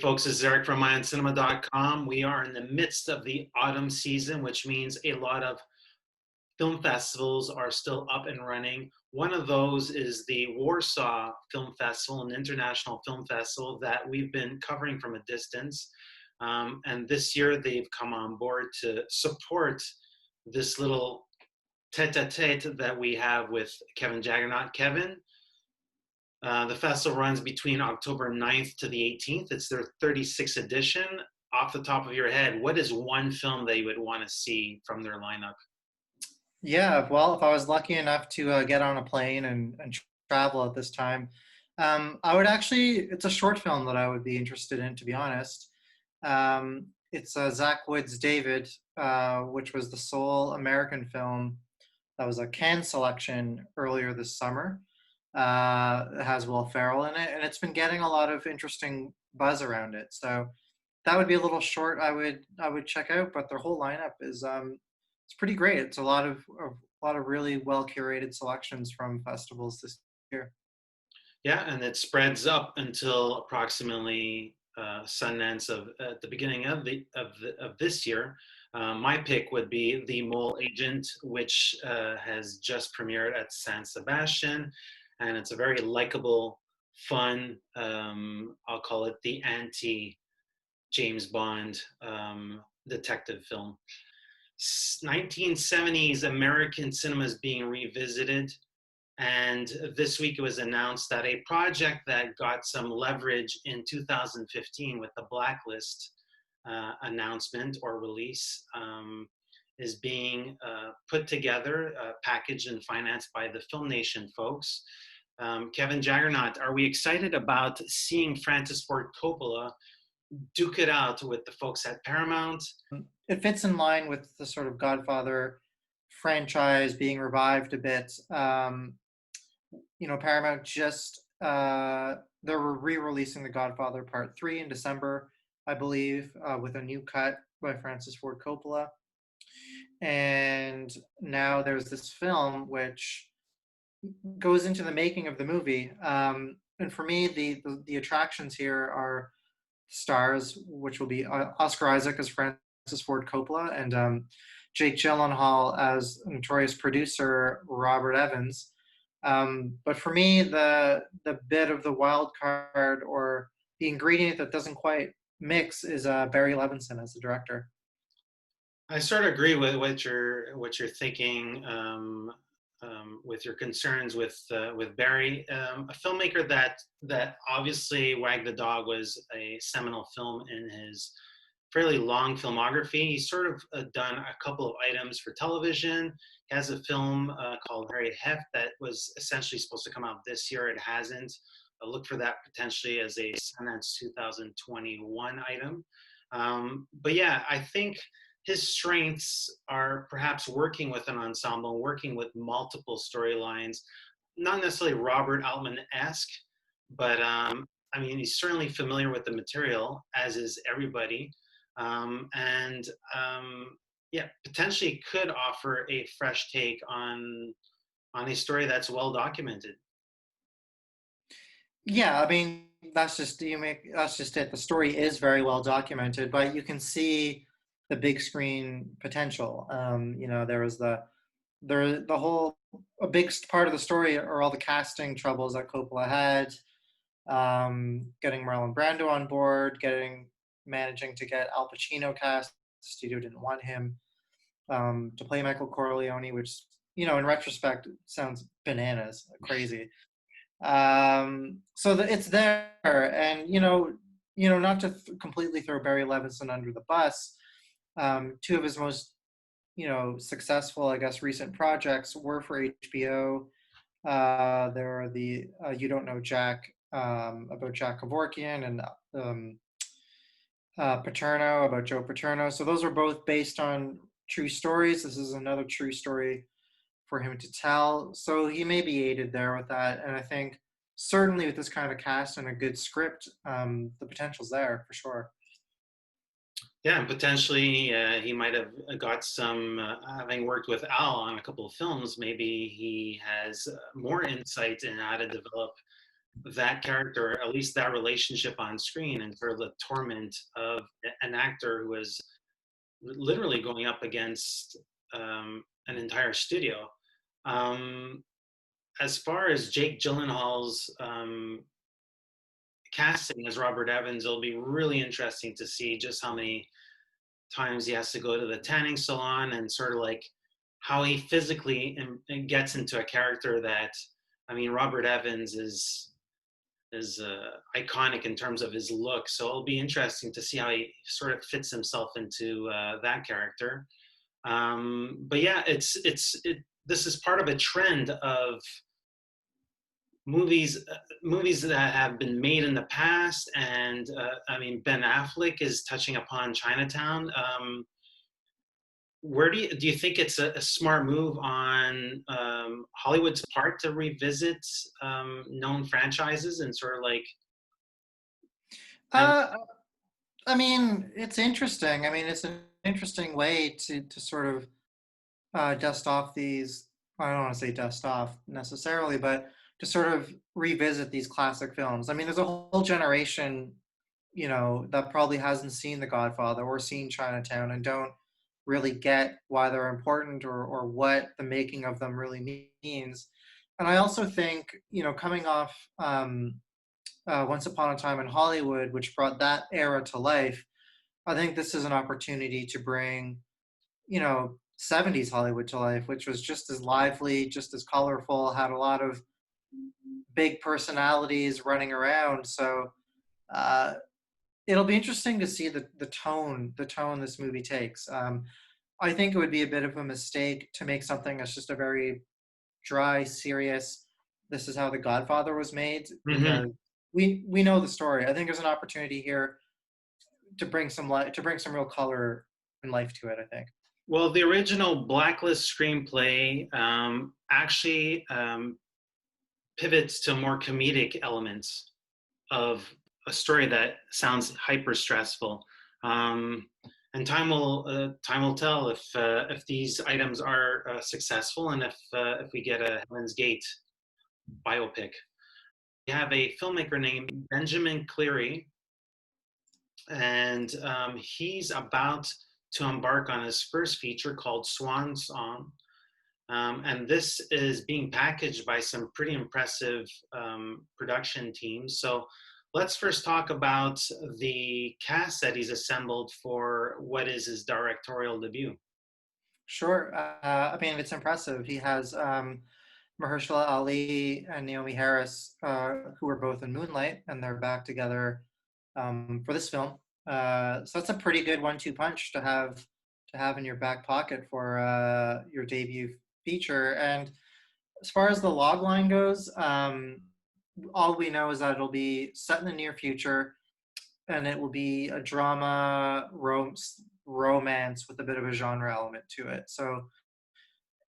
folks, this is Eric from IONCINEMA.com. We are in the midst of the autumn season, which means a lot of film festivals are still up and running. One of those is the Warsaw Film Festival, an international film festival that we've been covering from a distance. And this year they've come on board to support this little tete-a-tete that we have with Kevin Jagernauth. Kevin, the festival runs between October 9th to the 18th. It's their 36th edition. Off the top of your head, what is one film that you would want to see from their lineup? Yeah, well, if I was lucky enough to get on a plane and travel at this time, I would actually, it's a short film that I would be interested in, to be honest. It's Zach Wood's David, which was the sole American film that was a Cannes selection earlier this summer. It has Will Ferrell in it, and it's been getting a lot of interesting buzz around it. So that would be a little short. I would check out, but their whole lineup is it's pretty great. It's a lot of really well curated selections from festivals this year. Yeah, and it spreads up until approximately Sundance of at the beginning of this year. My pick would be The Mole Agent, which has just premiered at San Sebastian, and it's a very likable, fun. I'll call it the anti James Bond detective film. 1970s American cinema is being revisited. And this week it was announced that a project that got some leverage in 2015 with the Blacklist announcement or release is being put together, packaged and financed by the Film Nation folks. Kevin Jagernauth, are we excited about seeing Francis Ford Coppola duke it out with the folks at Paramount? It fits in line with the sort of Godfather franchise being revived a bit. Paramount just they were re-releasing The Godfather Part 3 in December, I believe, with a new cut by Francis Ford Coppola. And now there's this film which goes into the making of the movie. And for me, the attractions here are stars, which will be Oscar Isaac as Francis Ford Coppola and Jake Gyllenhaal as notorious producer Robert Evans. But for me, the bit of the wild card or the ingredient that doesn't quite mix is Barry Levinson as the director. I sort of agree with what you're thinking, with your concerns with Barry, a filmmaker that obviously Wag the Dog was a seminal film in his fairly long filmography. He's sort of done a couple of items for television. He has a film called Harriet Heft that was essentially supposed to come out this year. It hasn't. Look for that potentially as a Sundance 2021 item. But yeah, I think his strengths are perhaps working with an ensemble, working with multiple storylines, not necessarily Robert Altman-esque, but he's certainly familiar with the material, as is everybody. And potentially could offer a fresh take on a story that's well documented. Yeah, I mean that's just it. The story is very well documented, but you can see the big screen potential. There was the whole a big part of the story are all the casting troubles that Coppola had, getting Marlon Brando on board, managing to get Al Pacino cast. The studio didn't want him to play Michael Corleone, which in retrospect sounds bananas, crazy. So it's there, and not to completely throw Barry Levinson under the bus. Two of his most successful, I guess, recent projects were for HBO. There are the You Don't Know Jack, about Jack Kevorkian, and Paterno, about Joe Paterno. So those are both based on true stories. This is another true story for him to tell. So he may be aided there with that. And I think certainly with this kind of a cast and a good script, the potential's there for sure. Yeah, and potentially he might have got some, having worked with Al on a couple of films, maybe he has more insight in how to develop that character, or at least that relationship on screen, and sort of the torment of an actor who is literally going up against an entire studio. Um, as far as Jake Gyllenhaal's casting as Robert Evans, it'll be really interesting to see just how many times he has to go to the tanning salon, and sort of like how he physically gets into a character that, I mean, Robert Evans is iconic in terms of his look. So it'll be interesting to see how he sort of fits himself into that character. But yeah, this is part of a trend of movies that have been made in the past, and I mean, Ben Affleck is touching upon Chinatown. Where do you think it's a smart move on Hollywood's part to revisit known franchises and sort of like have? Uh, I mean, it's interesting. I mean, it's an interesting way to sort of dust off these. I don't want to say dust off necessarily, but to sort of revisit these classic films. I mean, there's a whole generation, that probably hasn't seen The Godfather or seen Chinatown and don't really get why they're important or what the making of them really means. And I also think, coming off Once Upon a Time in Hollywood, which brought that era to life, I think this is an opportunity to bring, 70s Hollywood to life, which was just as lively, just as colorful, had a lot of big personalities running around. So uh, it'll be interesting to see the tone this movie takes. I think it would be a bit of a mistake to make something that's just a very dry, serious. This is how The Godfather was made, Mhm. because we know the story. I think there's an opportunity here to bring some light, to bring some real color and life to it. I think. Well, the original Blacklist screenplay actually pivots to more comedic elements of a story that sounds hyper stressful. Um, and time will tell if these items are successful, and if we get a Heaven's Gate biopic. We have a filmmaker named Benjamin Cleary, and he's about to embark on his first feature called Swan Song. And this is being packaged by some pretty impressive production teams. So let's first talk about the cast that he's assembled for what is his directorial debut. Sure. I mean, it's impressive. He has Mahershala Ali and Naomie Harris, who were both in Moonlight, and they're back together for this film. So that's a pretty good one-two punch to have in your back pocket for your debut feature. And as far as the log line goes, all we know is that it'll be set in the near future, and it will be a drama romance with a bit of a genre element to it. So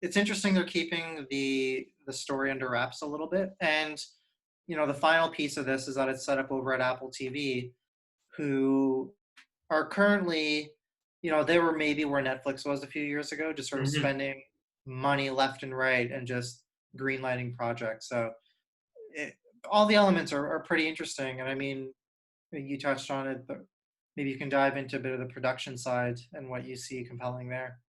it's interesting they're keeping the story under wraps a little bit. And the final piece of this is that it's set up over at Apple TV, who are currently, they were maybe where Netflix was a few years ago, just sort of Mhm. spending money left and right and just greenlighting projects. So it, all the elements are pretty interesting. And I mean, you touched on it, but maybe you can dive into a bit of the production side and what you see compelling there.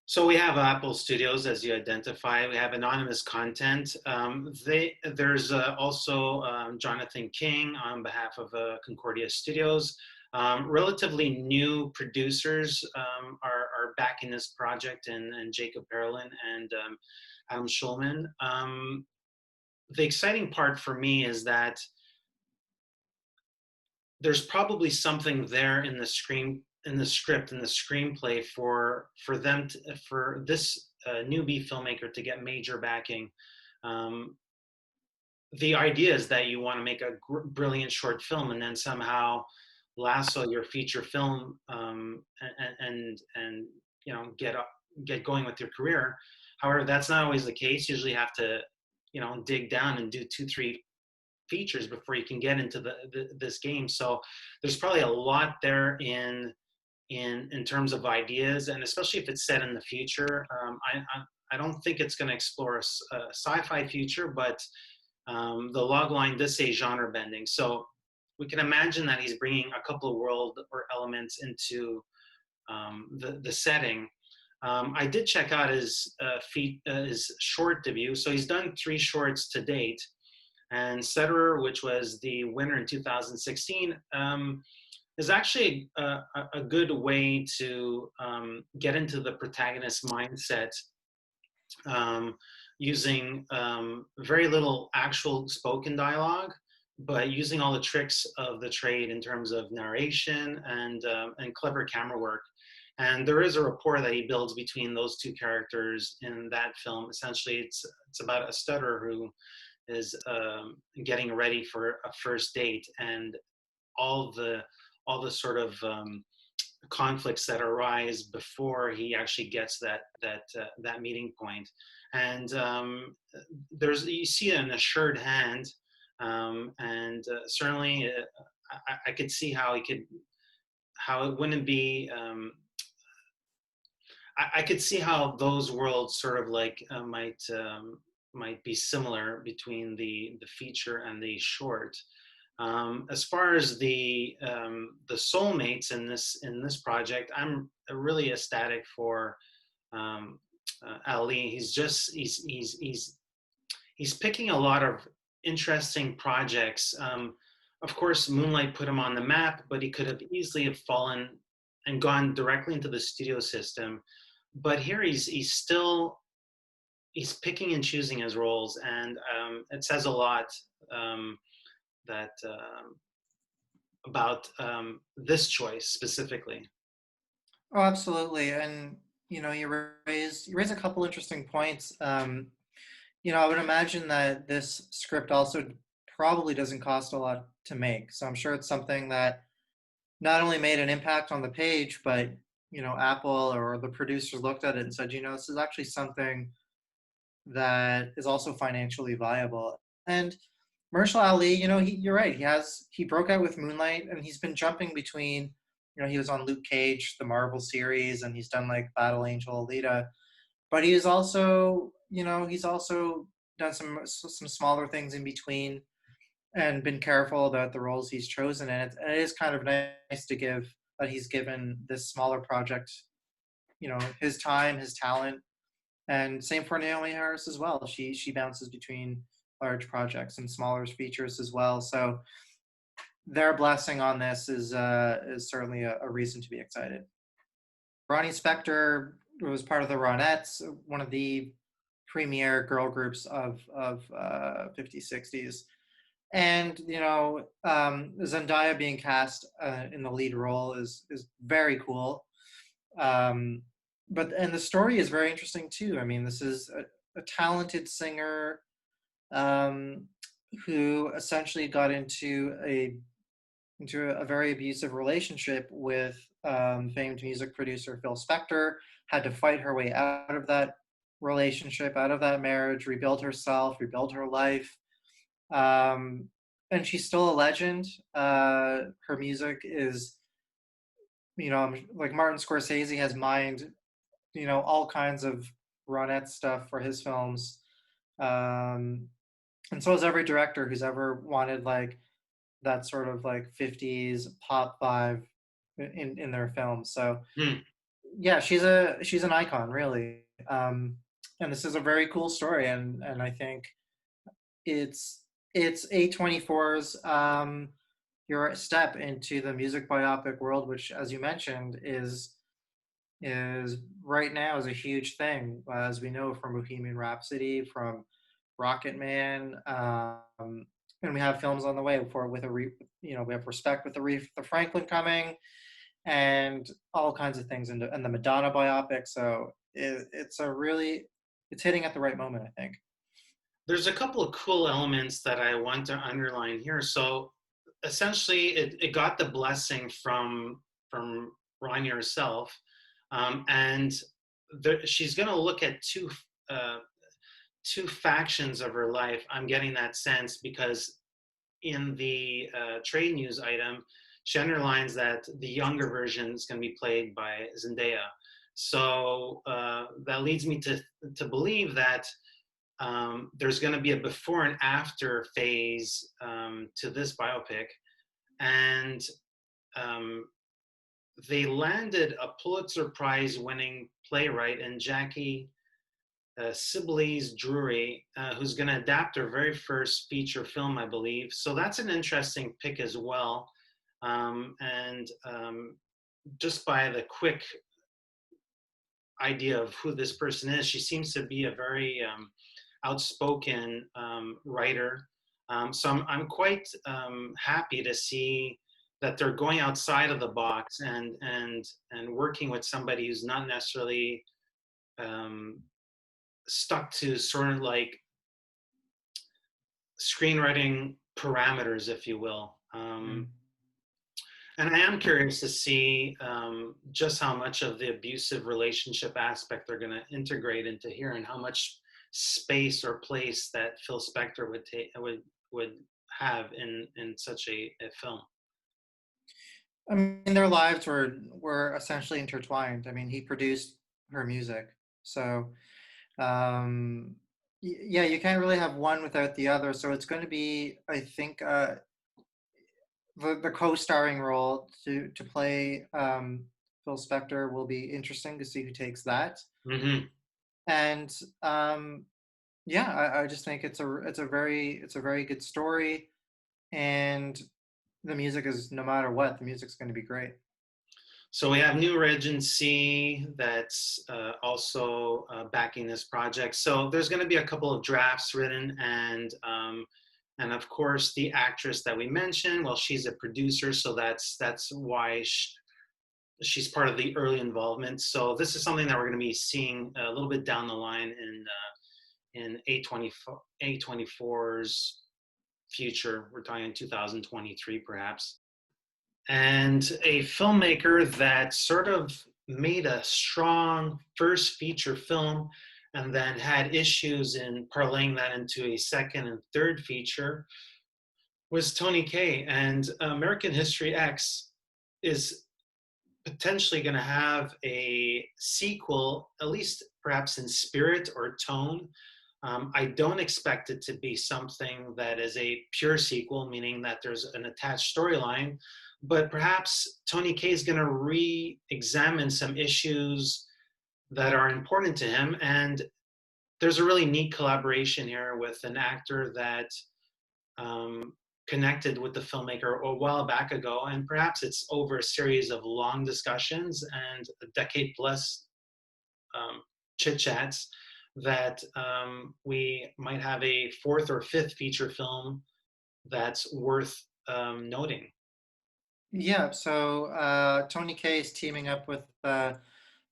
So we have Apple Studios, as you identify. We have anonymous content. There's also Jonathan King on behalf of Concordia Studios. Relatively new producers are backing this project, and Jacob Perlin and Adam Schulman. The exciting part for me is that there's probably something there in the script, in the screenplay for this newbie filmmaker to get major backing. Um, the idea is that you want to make a brilliant short film and then somehow lasso your feature film, and get going with your career. However, that's not always the case. Usually, you have to dig down and do 2-3 features before you can get into this game. So there's probably a lot there in terms of ideas, and especially if it's set in the future. I don't think it's going to explore a sci-fi future, but The log line does say genre bending, so we can imagine that he's bringing a couple of world or elements into the setting. I did check out his short debut. So he's done 3 shorts to date, and Setterer, which was the winner in 2016, is actually a good way to get into the protagonist's mindset, um, using very little actual spoken dialogue, but using all the tricks of the trade in terms of narration and clever camera work. And there is a rapport that he builds between those 2 characters in that film. Essentially, it's about a stutterer who is getting ready for a first date, and all the sort of conflicts that arise before he actually gets that meeting point. And you see an assured hand, and certainly I could see how it wouldn't be. I could see how those worlds sort of like might be similar between the feature and the short. As far as the soulmates in this project, I'm really ecstatic for Ali. He's picking a lot of interesting projects. Of course, Moonlight put him on the map, but he could have easily have fallen and gone directly into the studio system. But here he's still picking and choosing his roles, and it says a lot that about this choice specifically. Oh, absolutely. And you raise a couple interesting points. I would imagine that this script also probably doesn't cost a lot to make. So I'm sure it's something that not only made an impact on the page, but Apple or the producers looked at it and said, this is actually something that is also financially viable. And Mahershala Ali, you're right. He broke out with Moonlight, and he's been jumping between. He was on Luke Cage, the Marvel series, and he's done like Battle Angel, Alita. But he's also done some smaller things in between, and been careful about the roles he's chosen. And it is kind of nice that he's given this smaller project, his time, his talent, and same for Naomie Harris as well. She bounces between large projects and smaller features as well. So their blessing on this is certainly a reason to be excited. Ronnie Spector was part of the Ronettes, one of the premier girl groups of 50s, 60s. And Zendaya being cast in the lead role is very cool. But the story is very interesting too. I mean, this is a talented singer who essentially got into a very abusive relationship with famed music producer Phil Spector, had to fight her way out of that relationship, out of that marriage, rebuild herself, rebuild her life. And she's still a legend. Her music is, like Martin Scorsese has mined, all kinds of Ronette stuff for his films. And so has every director who's ever wanted like that sort of like 50s pop vibe in their films. So yeah, she's an icon, really. And this is a very cool story, and I think it's A24's your step into the music biopic world, which, as you mentioned, is right now is a huge thing, as we know from Bohemian Rhapsody, from Rocket Man, and we have films on the way we have Respect with the Franklin coming, and all kinds of things, and the Madonna biopic. So it's hitting at the right moment, I think. There's a couple of cool elements that I want to underline here. So essentially, it got the blessing from Ronnie herself, and she's going to look at two factions of her life. I'm getting that sense because in the trade news item, she underlines that the younger version is going to be played by Zendaya. So that leads me to believe that there's going to be a before and after phase to this biopic, and um, they landed a Pulitzer Prize winning playwright and Jackie Sibelius Drury, who's going to adapt her very first feature film, I believe. So that's an interesting pick as well. And just by the quick idea of who this person is, she seems to be a very outspoken writer. So I'm quite happy to see that they're going outside of the box and working with somebody who's not necessarily stuck to sort of like screenwriting parameters, if you will. And I am curious to see just how much of the abusive relationship aspect they're going to integrate into here, and how much space or place that Phil Spector would have in such a film. I mean, their lives were essentially intertwined. I mean, he produced her music, so yeah, you can't really have one without the other. So it's going to be, I think, the co-starring role to play Phil Spector will be interesting to see who takes that. Mm-hmm. And yeah, I just think it's a very good story, and the music is, no matter what, the music's going to be great. So we have new Regency that's also backing this project. So there's going to be a couple of drafts written, and of course the actress that we mentioned. Well, she's a producer, so that's why she's part of the early involvement. So this is something that we're going to be seeing a little bit down the line in A24's future. We're talking 2023, perhaps. And a filmmaker that sort of made a strong first feature film and then had issues in parlaying that into a second and third feature was Tony Kaye. And American History X is potentially going to have a sequel, at least perhaps in spirit or tone. I don't expect it to be something that is a pure sequel, meaning that there's an attached storyline, but perhaps Tony Kaye is going to re-examine some issues that are important to him. And there's a really neat collaboration here with an actor that connected with the filmmaker a while back ago, and perhaps it's over a series of long discussions and a decade plus chit chats that we might have a fourth or fifth feature film that's worth noting. Yeah, so Tony Kaye is teaming up with, I'm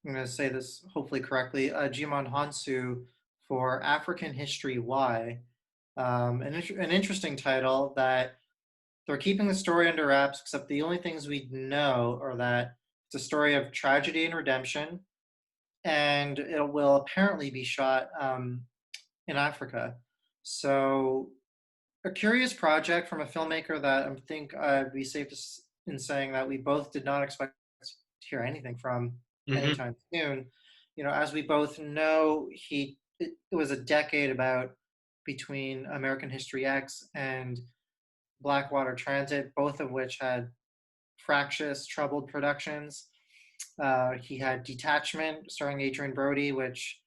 going to say this hopefully correctly, Djimon Hounsou for African History Y. An interesting title that they're keeping the story under wraps, except the only things we know are that it's a story of tragedy and redemption, and it will apparently be shot in Africa. So a curious project from a filmmaker that I think I'd be safe in saying that we both did not expect to hear anything from anytime soon. You know, as we both know, it was a decade about between American History X and Blackwater Transit, both of which had fractious, troubled productions. He had Detachment, starring Adrian Brody, which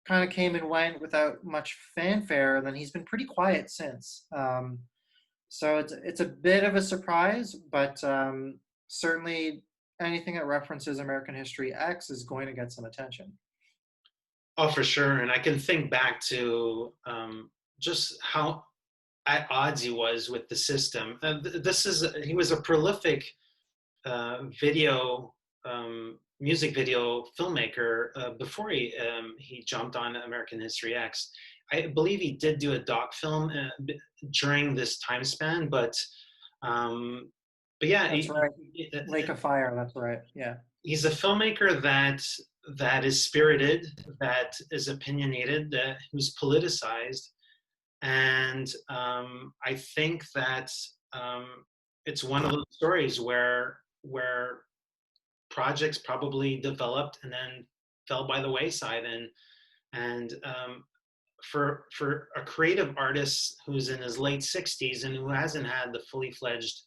kind of came and went without much fanfare, and then he's been pretty quiet since. So it's a bit of a surprise, but certainly anything that references American History X is going to get some attention. Oh, for sure. And I can think back to just how at odds he was with the system. He was a prolific music video filmmaker before he jumped on American History X. I believe he did do a doc film during this time span, but yeah, that's right. Lake of Fire. That's right. Yeah, he's a filmmaker that is spirited, that is opinionated, who's politicized, and I think that it's one of those stories where projects probably developed and then fell by the wayside, and for a creative artist who's in his late 60s and who hasn't had the fully fledged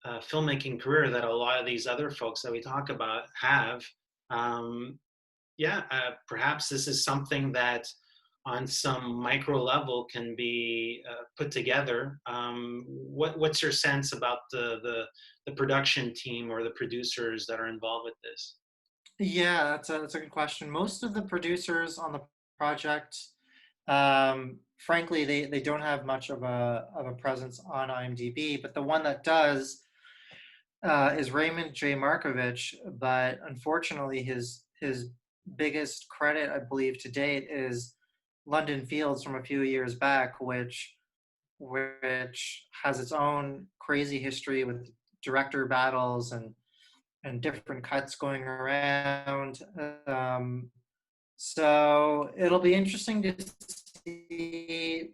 filmmaking career that a lot of these other folks that we talk about have. Um, yeah, perhaps this is something that on some micro level can be put together. What's your sense about the production team or the producers that are involved with this? Yeah, that's a good question. Most of the producers on the project, frankly, they don't have much of a presence on IMDb, but the one that does is Raymond J. Markovich. But unfortunately, his biggest credit, I believe, to date is London Fields from a few years back, which has its own crazy history with director battles and different cuts going around. Um, so it'll be interesting to see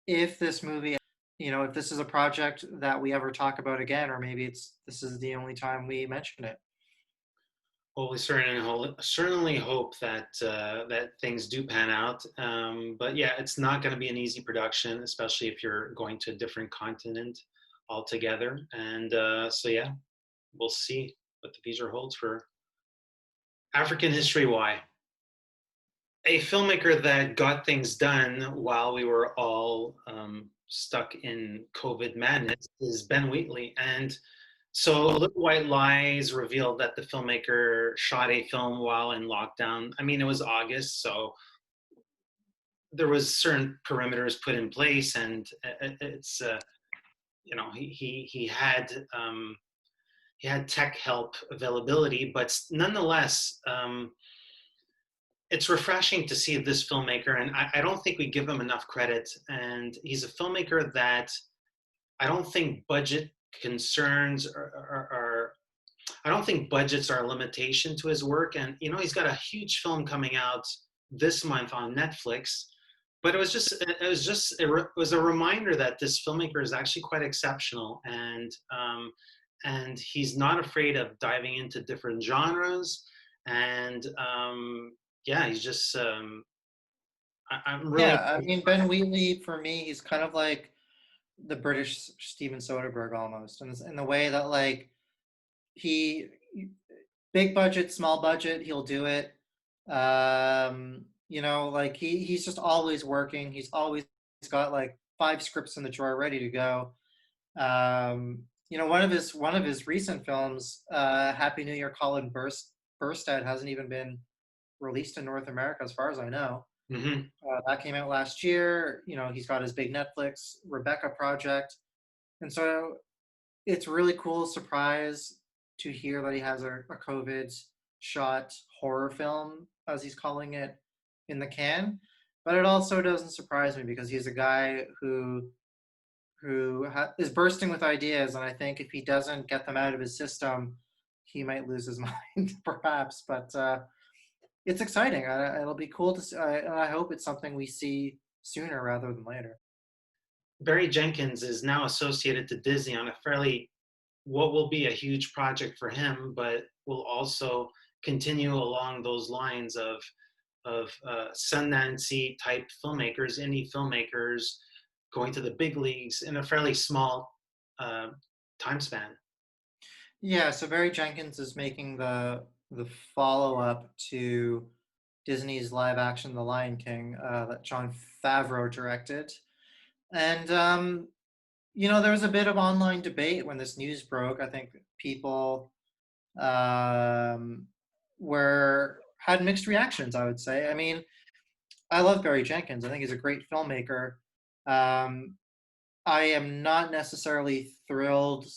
if this movie, if this is a project that we ever talk about again, or maybe this is the only time we mention it. Well, we certainly hope that that things do pan out. But yeah, it's not going to be an easy production, especially if you're going to a different continent altogether. And so yeah, we'll see what the future holds for African History Y. A filmmaker that got things done while we were all stuck in COVID madness is Ben Wheatley. And so Little White Lies revealed that the filmmaker shot a film while in lockdown. I mean, it was August, so there was certain perimeters put in place, and it's he had tech help availability, but nonetheless, it's refreshing to see this filmmaker, and I don't think we give him enough credit. And he's a filmmaker that I don't think budget concerns are I don't think budgets are a limitation to his work. And he's got a huge film coming out this month on Netflix. But it was a reminder that this filmmaker is actually quite exceptional, and he's not afraid of diving into different genres. And yeah, he's just I'm really. Yeah, I mean, Ben Wheatley, for me, he's kind of like the British Steven Soderbergh almost, in the way that, like, he big budget, small budget, he'll do it. Like, he's just always working. He's always got like 5 scripts in the drawer ready to go. One of his recent films, Happy New Year, Colin Burstead, hasn't even been released in North America as far as I know. Mhm. That came out last year. He's got his big Netflix Rebecca project, and so it's really cool surprise to hear that he has a COVID shot horror film, as he's calling it, in the can. But it also doesn't surprise me because he's a guy who is bursting with ideas, and I think if he doesn't get them out of his system, he might lose his mind, perhaps. But it's exciting. It'll be cool to see, and I hope it's something we see sooner rather than later. Barry Jenkins is now associated to Disney on a fairly what will be a huge project for him, but will also continue along those lines of Sundance type filmmakers, indie filmmakers, going to the big leagues in a fairly small uh, time span. Yeah, so Barry Jenkins is making the follow up to Disney's live action The Lion King, that Jon Favreau directed. And there was a bit of online debate when this news broke. I think people um, were had mixed reactions, I would say. I mean, I love Barry Jenkins. I think he's a great filmmaker. Um, I am not necessarily thrilled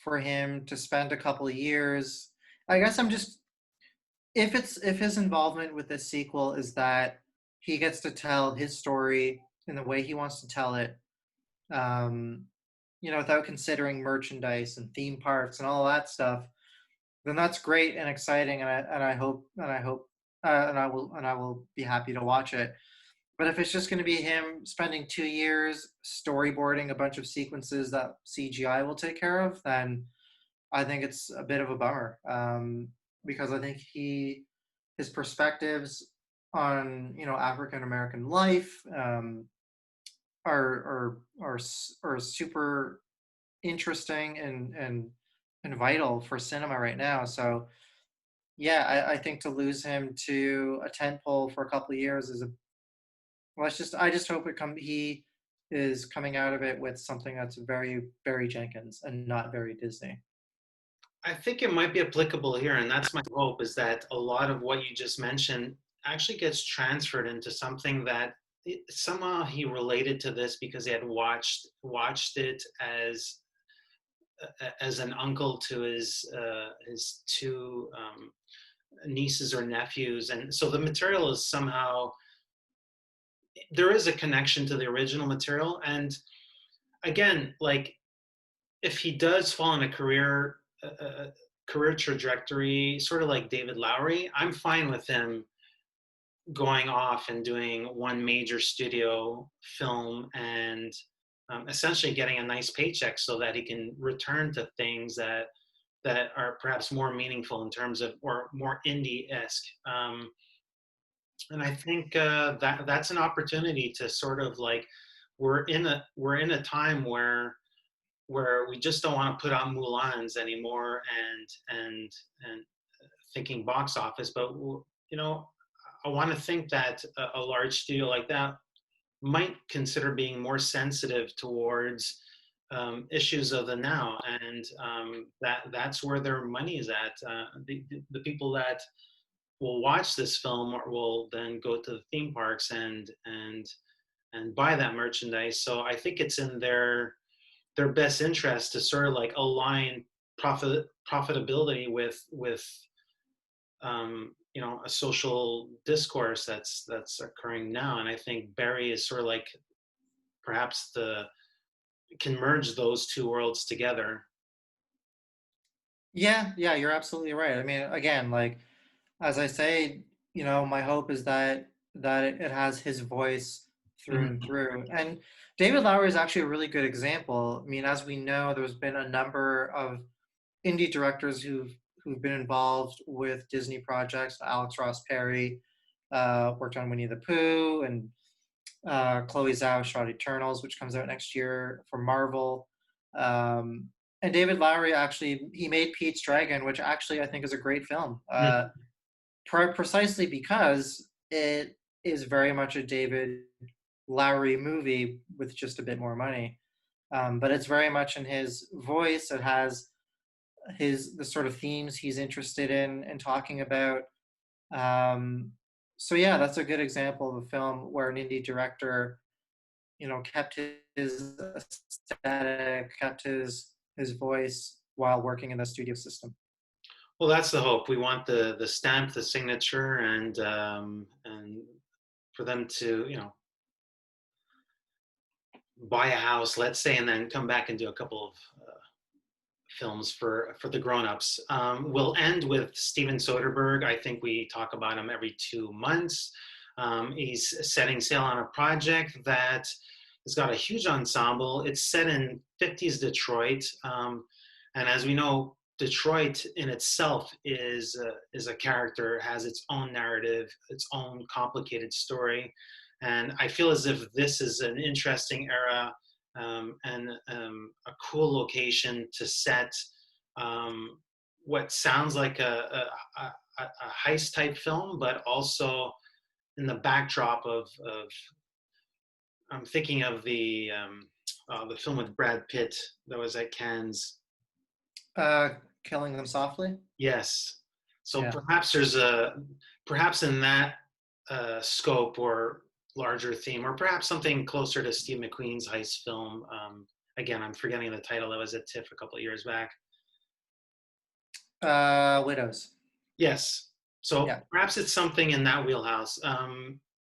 for him to spend a couple of years. I guess I'm just if his involvement with this sequel is that he gets to tell his story in the way he wants to tell it, um, without considering merchandise and theme parks and all that stuff, then that's great and exciting, and I will be happy to watch it. But if it's just going to be him spending 2 years storyboarding a bunch of sequences that CGI will take care of, then I think it's a bit of a bummer, because I think his perspectives on African American life, are super interesting and vital for cinema right now. So yeah, I think to lose him to a tentpole for a couple of years is a well. I just hope he is coming out of it with something that's very Jenkins and not very Disney. I think it might be applicable here, and that's my hope, is that a lot of what you just mentioned actually gets transferred into something that somehow he related to this because he had watched it as an uncle to his two nieces or nephews, and so the material is somehow, there is a connection to the original material. And again, like, if he does fall in a career trajectory, sort of like David Lowery, I'm fine with him going off and doing one major studio film and essentially getting a nice paycheck so that he can return to things that are perhaps more meaningful in terms of, or more indie-esque. And I think that's an opportunity to sort of like, we're in a time where we just don't want to put on Mulans anymore and thinking box office, but I want to think that a large studio like that might consider being more sensitive towards issues of the now, and that's where their money is at. The people that will watch this film or will then go to the theme parks and buy that merchandise. So I think it's in their best interest to sort of like align profitability with a social discourse that's occurring now. And I think Barry is sort of like perhaps the can merge those two worlds together. Yeah, yeah, you're absolutely right. I mean, again, like as I say, my hope is that it has his voice through and Mhm. through. And David Lowery is actually a really good example. I mean, as we know, there's been a number of indie directors who've been involved with Disney projects. Alex Ross Perry worked on Winnie the Pooh, and Chloe Zhao shot Eternals, which comes out next year for Marvel. Um, and David Lowery actually he made Pete's Dragon, which actually I think is a great film. Precisely because it is very much a David Lowery movie with just a bit more money. But it's very much in his voice. It has the sort of themes he's interested in and talking about. Um, so yeah, that's a good example of a film where an indie director, kept his aesthetic, kept his voice while working in the studio system. Well, that's the hope. We want the stamp, the signature, and for them to buy a house, let's say, and then come back and do a couple of films for the grown-ups. We'll end with Steven Soderbergh. I think we talk about him every 2 months. He's setting sail on a project that has got a huge ensemble. It's set in 50s Detroit, and as we know, Detroit in itself is a character, has its own narrative, its own complicated story, and I feel as if this is an interesting era and a cool location to set um, what sounds like a heist type film, but also in the backdrop of I'm thinking of the film with Brad Pitt that was at Cannes. Uh, Killing Them Softly. Yes. So Yeah. perhaps in that scope or larger theme, or perhaps something closer to Steve McQueen's heist film. Again, I'm forgetting the title. That was at TIFF a couple of years back. Widows. Yes. So Yeah. perhaps it's something in that wheelhouse.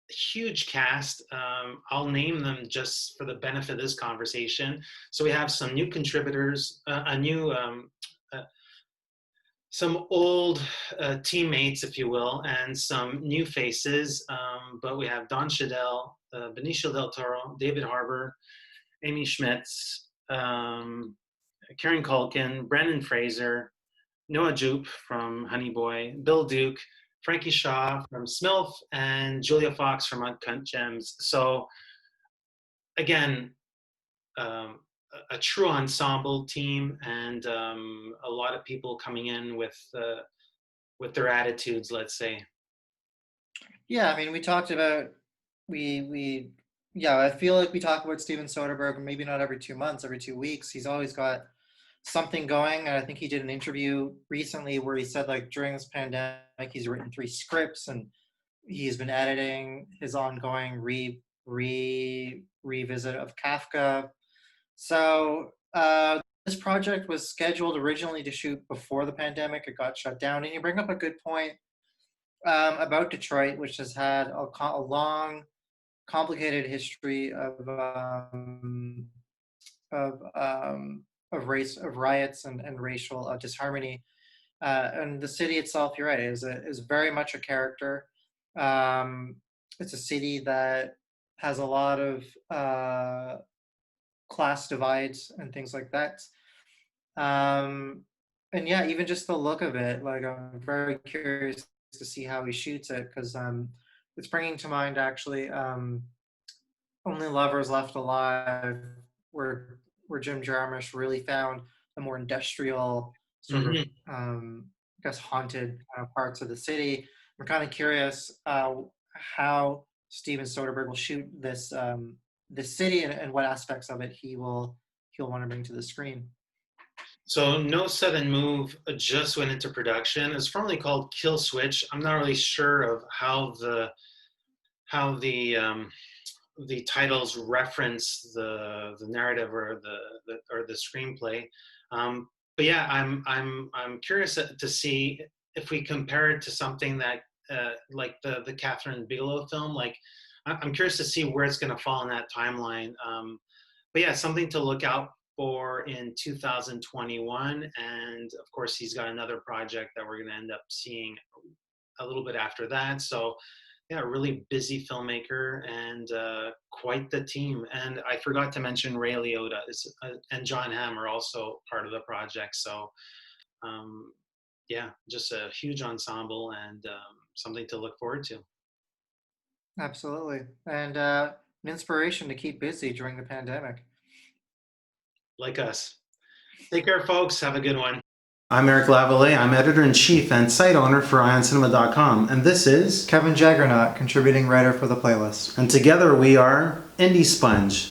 Huge cast. I'll name them just for the benefit of this conversation. So we have some new contributors, uh, some old teammates, if you will, and some new faces. But we have Don Cheadle, Benicio del Toro, David Harbour, Amy Schmitz, Karen Culkin, Brendan Fraser, Noah Jupe from Honey Boy, Bill Duke Frankie Shaw from Smilf, and Julia Fox from Uncut Gems. So again, a true ensemble team, and a lot of people coming in with their attitudes, let's say. Yeah, I mean, we talked about we yeah, I feel like we talk about Steven Soderbergh maybe not every 2 months, every 2 weeks. He's always got something going. And I think he did an interview recently where he said like during this pandemic he's written 3 scripts and he's been editing his ongoing revisit of Kafka. So this project was scheduled originally to shoot before the pandemic. It got shut down. And you bring up a good point about Detroit, which has had a long, complicated history of riots and racial disharmony. And the city itself, you're right, is very much a character. It's a city that has a lot of class divides and things like that. And yeah, even just the look of it, like I'm very curious to see how he shoots it because it's bringing to mind actually Only Lovers Left Alive, where Jim Jarmusch really found the more industrial sort of I guess haunted parts of the city. I'm kind of curious how Steven Soderbergh will shoot this city and what aspects of it he'll want to bring to the screen. So No Sudden Move just went into production. It's formerly called Kill Switch. I'm not really sure of how the titles reference the narrative or the screenplay. But yeah, I'm curious to see if we compare it to something that like the Catherine Bigelow film. Like I'm curious to see where it's going to fall in that timeline. But yeah, something to look out for in 2021. And of course, he's got another project that we're going to end up seeing a little bit after that. So yeah, really busy filmmaker and quite the team. And I forgot to mention Ray Liotta and John Hamm are also part of the project. So yeah, just a huge ensemble and something to look forward to. Absolutely. And an inspiration to keep busy during the pandemic. Like us. Take care, folks. Have a good one. I'm Eric Lavallée. I'm editor-in-chief and site owner for IONCINEMA.com. And this is Kevin Jagernauth, contributing writer for the playlist. And together we are IndieSponge.